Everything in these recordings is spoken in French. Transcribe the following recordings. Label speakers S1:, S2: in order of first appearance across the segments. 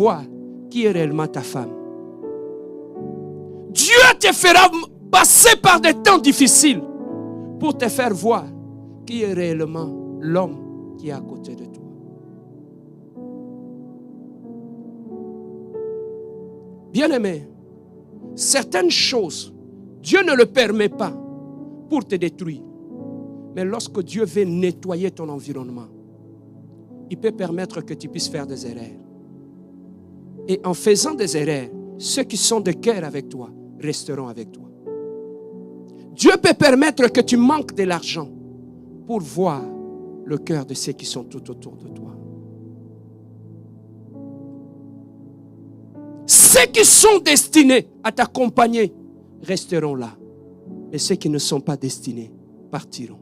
S1: voir qui est réellement ta femme. Dieu te fera passer par des temps difficiles pour te faire voir qui est réellement l'homme qui est à côté de toi. Bien-aimé, certaines choses, Dieu ne le permet pas pour te détruire. Mais lorsque Dieu veut nettoyer ton environnement, il peut permettre que tu puisses faire des erreurs. Et en faisant des erreurs, ceux qui sont de cœur avec toi resteront avec toi. Dieu peut permettre que tu manques de l'argent pour voir le cœur de ceux qui sont tout autour de toi. Ceux qui sont destinés à t'accompagner resteront là. Et ceux qui ne sont pas destinés partiront.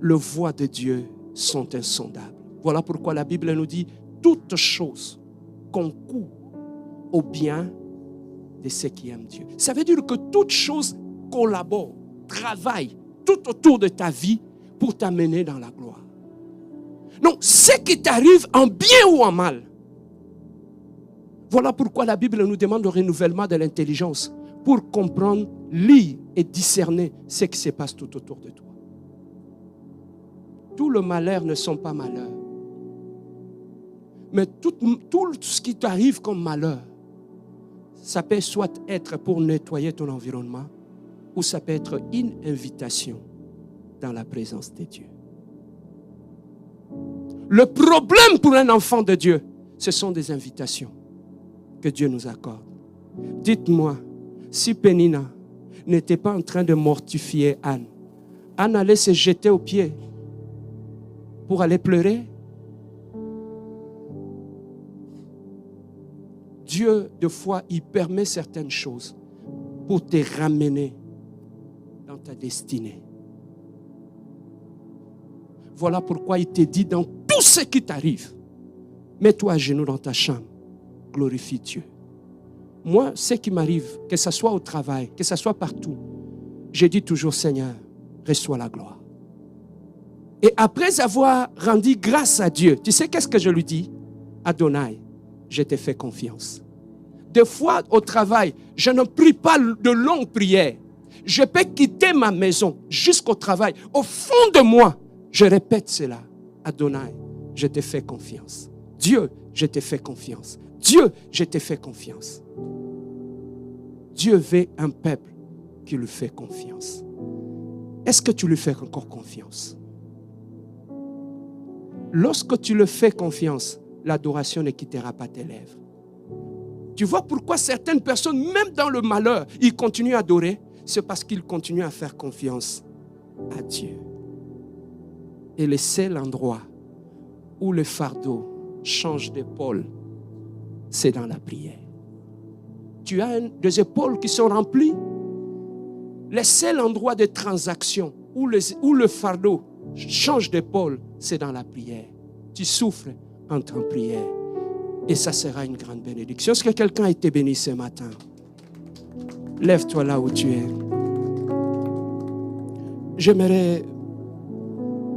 S1: Les voies de Dieu sont insondables. Voilà pourquoi la Bible nous dit toutes choses concourent au bien de ceux qui aiment Dieu. Ça veut dire que toutes choses collaborent, travaillent tout autour de ta vie pour t'amener dans la gloire. Donc, ce qui t'arrive en bien ou en mal. Voilà pourquoi la Bible nous demande le renouvellement de l'intelligence pour comprendre, lire et discerner ce qui se passe tout autour de toi. Tout le malheur ne sont pas malheurs. Mais tout ce qui t'arrive comme malheur, ça peut soit être pour nettoyer ton environnement ou ça peut être une invitation dans la présence de Dieu. Le problème pour un enfant de Dieu, ce sont des invitations que Dieu nous accorde. Dites-moi, si Pénina n'était pas en train de mortifier Anne, Anne allait se jeter aux pieds pour aller pleurer. Dieu, de fois, il permet certaines choses pour te ramener dans ta destinée. Voilà pourquoi il te dit dans tout ce qui t'arrive, mets-toi à genoux dans ta chambre, glorifie Dieu. Moi, ce qui m'arrive, que ce soit au travail, que ce soit partout, je dis toujours, Seigneur, reçois la gloire. Et après avoir rendu grâce à Dieu, tu sais qu'est-ce que je lui dis? Adonai, je te fais confiance. Des fois, au travail, je ne prie pas de longues prières. Je peux quitter ma maison jusqu'au travail. Au fond de moi, je répète cela. Adonai, je te fais confiance. Dieu, je te fais confiance. Dieu, je te fais confiance. Dieu veut un peuple qui lui fait confiance. Est-ce que tu lui fais encore confiance? Lorsque tu lui fais confiance, l'adoration ne quittera pas tes lèvres. Tu vois pourquoi certaines personnes, même dans le malheur, ils continuent à adorer? C'est parce qu'ils continuent à faire confiance à Dieu. Et le seul endroit où le fardeau change d'épaule, c'est dans la prière. Tu as des épaules qui sont remplies. Le seul endroit de transaction où le fardeau change d'épaule, c'est dans la prière. Tu souffles, entre en prière. Et ça sera une grande bénédiction. Est-ce que quelqu'un a été béni ce matin? Lève-toi là où tu es. J'aimerais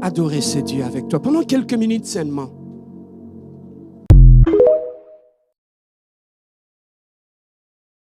S1: adorer ce Dieu avec toi pendant quelques minutes seulement.